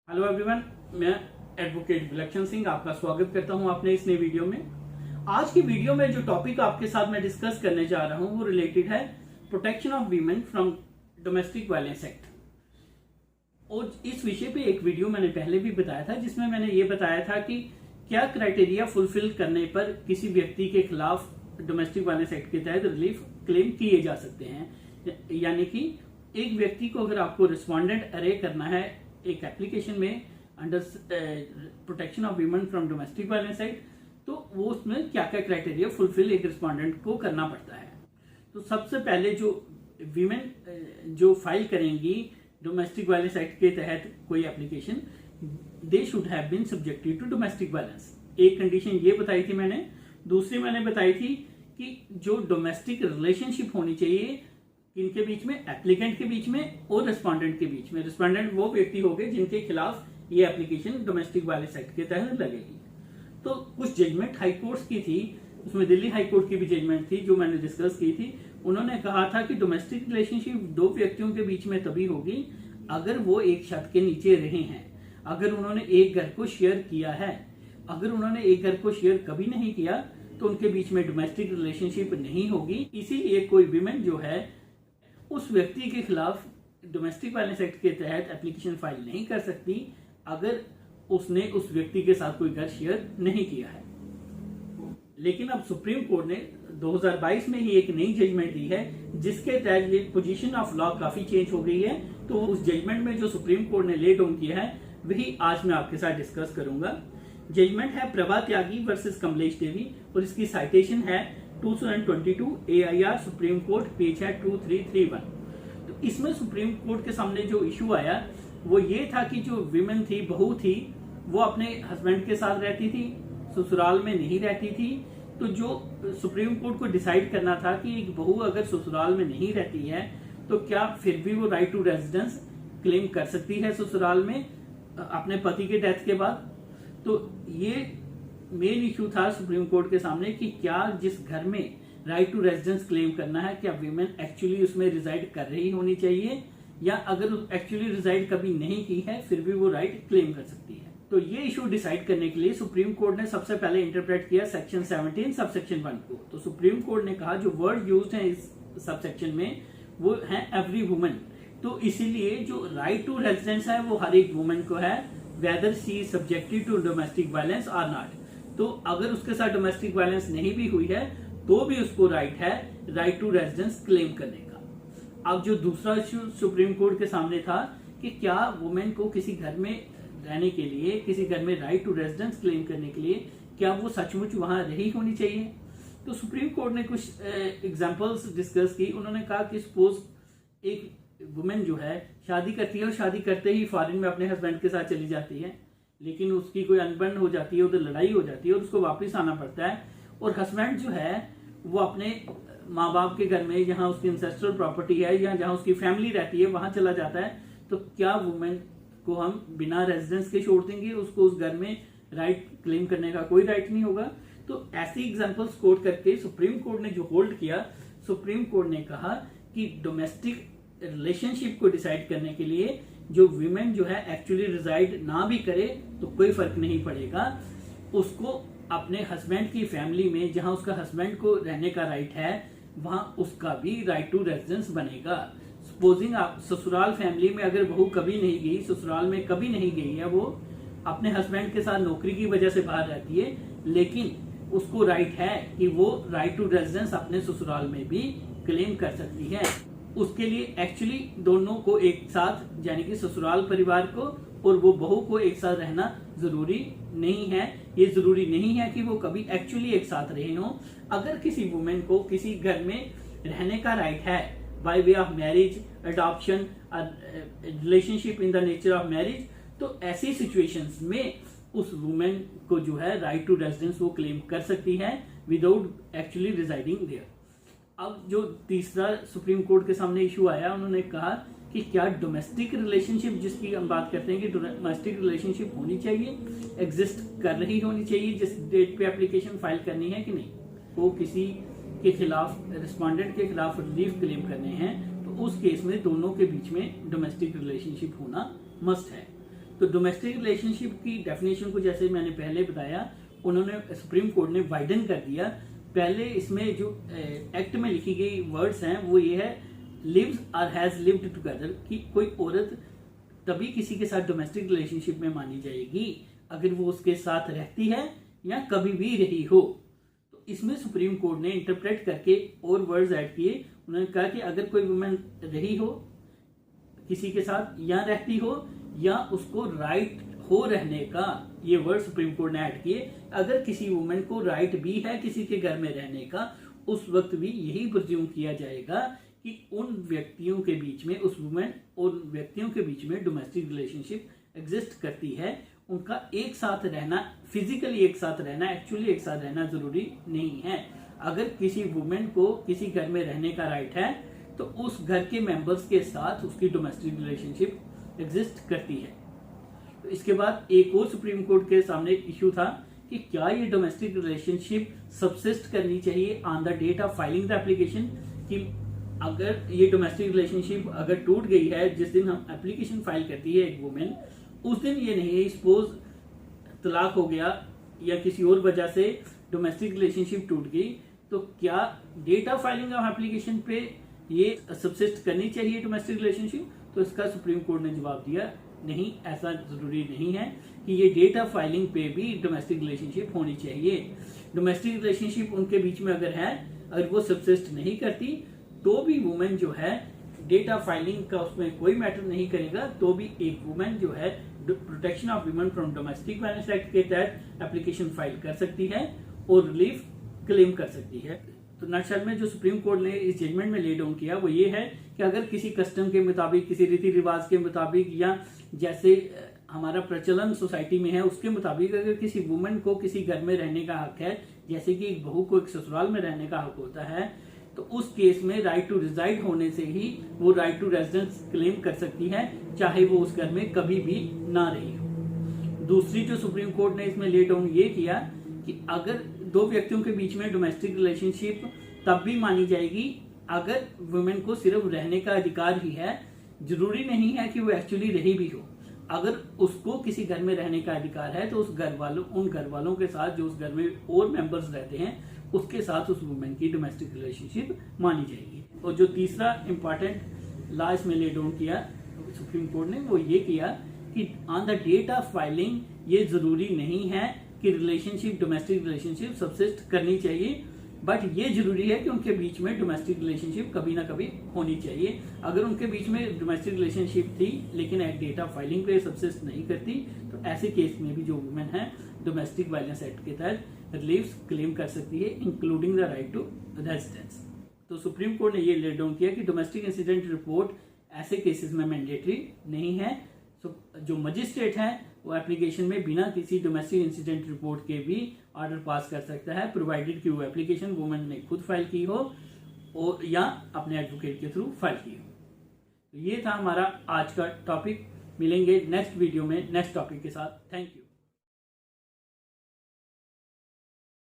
Hello everyone, मैं advocate विलक्षण सिंह आपका स्वागत करता हूं अपने इस नए वीडियो में। आज की वीडियो में जो टॉपिक आपके साथ मैं डिस्कस करने जा रहा हूं वो रिलेटेड है protection of women from domestic violence act. और इस विषय पे एक वीडियो मैंने पहले भी बताया था जिसमें मैंने ये बताया था कि क्या क्राइटेरिया फुलफिल करने पर किसी व्यक्ति के खिलाफ डोमेस्टिक वायलेंस एक्ट के तहत रिलीफ क्लेम किए जा सकते हैं। यानी कि एक व्यक्ति को अगर आपको रिस्पॉन्डेंट अरे करना है एक एप्लीकेशन में under protection of women from domestic violence act, तो वो उसमें क्या क्या क्राइटेरिया फुलफिल एक रिस्पॉन्डेंट को करना पड़ता है। तो सबसे पहले जो वीमेन जो फाइल करेंगी डोमेस्टिक वायलेंस एक्ट के तहत कोई application, they should have been subjected to domestic violence. एक कंडीशन ये बताई थी मैंने। दूसरी मैंने बताई थी कि जो डोमेस्टिक रिलेशनशिप होनी चाहिए इनके बीच में, एप्लीकेंट के बीच में और रिस्पॉन्डेंट के बीच में। रिस्पॉन्डेंट वो व्यक्ति हो गए जिनके खिलाफ ये एप्लीकेशन डोमेस्टिक वायलेंस एक्ट के तहत लगेगी। तो कुछ जजमेंट हाई कोर्ट की थी, उसमें दिल्ली हाई कोर्ट की भी जजमेंट थी जो मैंने डिस्कस की थी। उन्होंने कहा था कि डोमेस्टिक रिलेशनशिप दो व्यक्तियों के बीच में तभी होगी अगर वो एक छत के नीचे रहे हैं, अगर उन्होंने एक घर को शेयर किया है। अगर उन्होंने एक घर को शेयर कभी नहीं किया तो उनके बीच में डोमेस्टिक रिलेशनशिप नहीं होगी। इसीलिए कोई विमेन जो है उस व्यक्ति के खिलाफ डोमेस्टिक वायलेंस एक्ट के तहत एप्लीकेशन फाइल नहीं कर सकती अगर उसने उस व्यक्ति के साथ कोई घर शेयर नहीं किया है। लेकिन अब सुप्रीम कोर्ट ने 2022 में ही एक नई जजमेंट दी है जिसके तहत ये पोजीशन ऑफ लॉ काफी चेंज हो गई है। तो उस जजमेंट में जो सुप्रीम कोर्ट ने ले डाउन किया है वही आज मैं आपके साथ डिस्कस करूंगा। जजमेंट है प्रभा त्यागी वर्सेस कमलेश देवी और इसकी साइटेशन है 2022 AIR सुप्रीम कोर्ट, पेज है 2331। तो इसमें सुप्रीम कोर्ट के सामने जो इशू आया वो ये था कि जो विमेन थी, बहू थी, वो अपने हस्बैंड के साथ रहती थी, ससुराल में नहीं रहती थी। तो जो सुप्रीम कोर्ट को डिसाइड करना था कि एक बहू अगर ससुराल में नहीं रहती है तो क्या फिर भी वो राइट टू रेजिडेंस क्लेम कर सकती है ससुराल में अपने पति के डेथ के बाद। तो ये मेन इशू था सुप्रीम कोर्ट के सामने कि क्या जिस घर में राइट टू रेजिडेंस क्लेम करना है क्या विमेन एक्चुअली उसमें रिजाइड कर रही होनी चाहिए, या अगर एक्चुअली रिजाइड कभी नहीं की है फिर भी वो राइट क्लेम कर सकती है। तो ये इशू डिसाइड करने के लिए सुप्रीम कोर्ट ने सबसे पहले इंटरप्रेट किया सेक्शन 17 सबसेक्शन 1 को। तो सुप्रीम कोर्ट ने कहा जो वर्ड यूज्ड है इस सबसेक्शन में वो है एवरी वुमन। तो इसीलिए जो राइट टू रेजिडेंस है वो हर एक वुमन को है, whether she is subjected to domestic violence और नॉट। तो अगर उसके साथ डोमेस्टिक वायलेंस नहीं भी हुई है तो भी उसको राइट है राइट टू रेजिडेंस क्लेम करने का। अब जो दूसरा इश्यू सुप्रीम कोर्ट के सामने था कि क्या वुमेन को किसी घर में रहने के लिए, किसी घर में राइट टू रेजिडेंस क्लेम करने के लिए क्या वो सचमुच वहां रही होनी चाहिए। तो सुप्रीम कोर्ट ने कुछ एग्जांपल्स डिस्कस की। उन्होंने कहा कि सपोज एक वुमेन जो है शादी करती है और शादी करते ही फॉरेन में अपने हस्बैंड के साथ चली जाती है, लेकिन उसकी कोई अनबन हो जाती है, उधर लड़ाई हो जाती है और उसको वापस आना पड़ता है। और हस्बैंड जो है वो अपने माँ बाप के घर में जहाँ उसकी इंसेस्ट्रल प्रॉपर्टी है या जहाँ उसकी फैमिली रहती है वहां चला जाता है। तो क्या वुमेन को हम बिना रेजिडेंस के छोड़ देंगे, उसको उस घर में राइट क्लेम करने का कोई राइट नहीं होगा। तो ऐसी एग्जाम्पल्स कोट करके सुप्रीम कोर्ट ने जो होल्ड किया, सुप्रीम कोर्ट ने कहा कि डोमेस्टिक रिलेशनशिप को डिसाइड करने के लिए जो विमेन जो है एक्चुअली रिजाइड ना भी करे तो कोई फर्क नहीं पड़ेगा, उसको अपने हस्बैंड की फैमिली में जहां उसका हस्बैंड को रहने का राइट है वहां उसका भी राइट टू रेजिडेंस बनेगा। सपोजिंग आप ससुराल फैमिली में अगर बहू कभी नहीं गई, ससुराल में कभी नहीं गई है, वो अपने हस्बैंड के साथ नौकरी की वजह से बाहर रहती है, लेकिन उसको राइट है कि वो राइट टू रेजिडेंस अपने ससुराल में भी क्लेम कर सकती है। उसके लिए एक्चुअली दोनों को एक साथ, यानी कि ससुराल परिवार को और वो बहू को एक साथ रहना जरूरी नहीं है। ये जरूरी नहीं है कि वो कभी एक्चुअली एक साथ रहे हो। अगर किसी वुमेन को किसी घर में रहने का राइट है by way of marriage, adoption, relationship in the nature of marriage, तो ऐसी सिचुएशंस में उस वुमेन को जो है राइट टू रेजिडेंस वो क्लेम कर सकती है विदाउट एक्चुअली रिजाइडिंग देयर। अब जो तीसरा सुप्रीम कोर्ट के सामने इशू आया, उन्होंने कहा कि क्या डोमेस्टिक रिलेशनशिप जिसकी हम बात करते हैं कि डोमेस्टिक रिलेशनशिप होनी चाहिए, एग्जिस्ट कर रही होनी चाहिए जिस डेट पे एप्लीकेशन फाइल करनी है कि नहीं। वो किसी के खिलाफ, रिस्पॉन्डेंट के खिलाफ रिलीफ क्लेम करने हैं तो उस केस में दोनों के बीच में डोमेस्टिक रिलेशनशिप होना मस्ट है। तो डोमेस्टिक रिलेशनशिप की डेफिनेशन को जैसे मैंने पहले बताया, उन्होंने सुप्रीम कोर्ट ने वाइडन कर दिया। पहले इसमें जो एक्ट में लिखी गई वर्ड्स हैं वो ये है लिव्स और हैज लिव्ड टुगेदर, कि कोई औरत तभी किसी के साथ डोमेस्टिक रिलेशनशिप में मानी जाएगी अगर वो उसके साथ रहती है या कभी भी रही हो। तो इसमें सुप्रीम कोर्ट ने इंटरप्रेट करके और वर्ड्स ऐड किए। उन्होंने कहा कि अगर कोई वुमेन रही हो किसी के साथ या रहती हो या उसको राइट हो रहने का, ये वर्ड सुप्रीम कोर्ट ने ऐड किए। अगर किसी वुमेन को राइट भी है किसी के घर में रहने का, उस वक्त भी यही प्रिज्यूम किया जाएगा कि उन व्यक्तियों के बीच में, उस वुमेन और व्यक्तियों के बीच में डोमेस्टिक रिलेशनशिप एग्जिस्ट करती है। उनका एक साथ रहना, फिजिकली एक साथ रहना, एक्चुअली एक साथ रहना जरूरी नहीं है। अगर किसी वुमेन को किसी घर में रहने का राइट है तो उस घर के मेंबर्स के साथ उसकी डोमेस्टिक रिलेशनशिप एग्जिस्ट करती है। तो इसके बाद एक और सुप्रीम कोर्ट के सामने इश्यू था कि क्या ये डोमेस्टिक रिलेशनशिप सबसिस्ट करनी चाहिए on the date of filing the application, कि अगर ये डोमेस्टिक रिलेशनशिप अगर टूट गई है जिस दिन हम एप्लीकेशन फाइल करती है एक वुमेन, उस दिन ये नहीं, सपोज तलाक हो गया या किसी और वजह से डोमेस्टिक रिलेशनशिप टूट गई, तो क्या date of filing of application पे ये सबसिस्ट करनी चाहिए डोमेस्टिक रिलेशनशिप? तो इसका सुप्रीम कोर्ट ने जवाब दिया नहीं, ऐसा जरूरी नहीं है कि ये डेट ऑफ फाइलिंग पे भी डोमेस्टिक रिलेशनशिप होनी चाहिए। डोमेस्टिक रिलेशनशिप उनके बीच में अगर है, अगर वो सबसिस्ट नहीं करती तो भी वुमेन जो है डेट ऑफ फाइलिंग का उसमें कोई मैटर नहीं करेगा, तो भी एक वुमेन जो है protection of women from domestic violence act के तहत एप्लीकेशन फाइल कर सकती है और रिलीफ क्लेम कर सकती है। तो नटशल में जो सुप्रीम कोर्ट ने इस जजमेंट में ले डाउन किया वो ये है कि अगर किसी कस्टम के मुताबिक, किसी रीति रिवाज के मुताबिक, या जैसे हमारा प्रचलन सोसाइटी में है उसके मुताबिक, अगर किसी वुमेन को किसी घर में रहने का हक है, जैसे कि एक बहू को एक ससुराल में रहने का हक होता है, तो उस केस में राइट टू रिजाइड होने से ही वो राइट टू रेजिडेंस क्लेम कर सकती है, चाहे वो उस घर में कभी भी ना रही हो। दूसरी जो सुप्रीम कोर्ट ने इसमें ले डाउन ये किया कि अगर दो व्यक्तियों के बीच में डोमेस्टिक रिलेशनशिप तब भी मानी जाएगी अगर वुमेन को सिर्फ रहने का अधिकार ही है, जरूरी नहीं है कि वो एक्चुअली रही भी हो। अगर उसको किसी घर में रहने का अधिकार है तो उस घर वालों, उन घर वालों के साथ जो उस घर में और मेंबर्स रहते हैं उसके साथ उस वुमेन की डोमेस्टिक रिलेशनशिप मानी जाएगी। और जो तीसरा इंपॉर्टेंट लॉ इसमें ले डाउन किया सुप्रीम कोर्ट ने वो ये किया कि on the date of filing ये जरूरी नहीं है कि रिलेशनशिप, डोमेस्टिक रिलेशनशिप सबसिस्ट करनी चाहिए, बट ये जरूरी है कि उनके बीच में डोमेस्टिक रिलेशनशिप कभी ना कभी होनी चाहिए। अगर उनके बीच में डोमेस्टिक रिलेशनशिप थी लेकिन एट डेट ऑफ फाइलिंग पे सबसिस्ट नहीं करती, तो ऐसे केस में भी जो वुमेन है डोमेस्टिक वायलेंस एक्ट के तहत रिलीफ क्लेम कर सकती है, including the right to residence. तो सुप्रीम कोर्ट ने ये ले डाउन किया कि डोमेस्टिक इंसिडेंट रिपोर्ट ऐसे केसेस में मैंडेटरी नहीं है। जो मजिस्ट्रेट है वो एप्लीकेशन में बिना किसी डोमेस्टिक इंसिडेंट रिपोर्ट के भी ऑर्डर पास कर सकता है, प्रोवाइडेड कि वो एप्लीकेशन वुमेन ने खुद फाइल की हो और या अपने एडवोकेट के थ्रू फाइल की हो। तो ये था हमारा आज का टॉपिक। मिलेंगे नेक्स्ट वीडियो में नेक्स्ट टॉपिक के साथ। Thank you.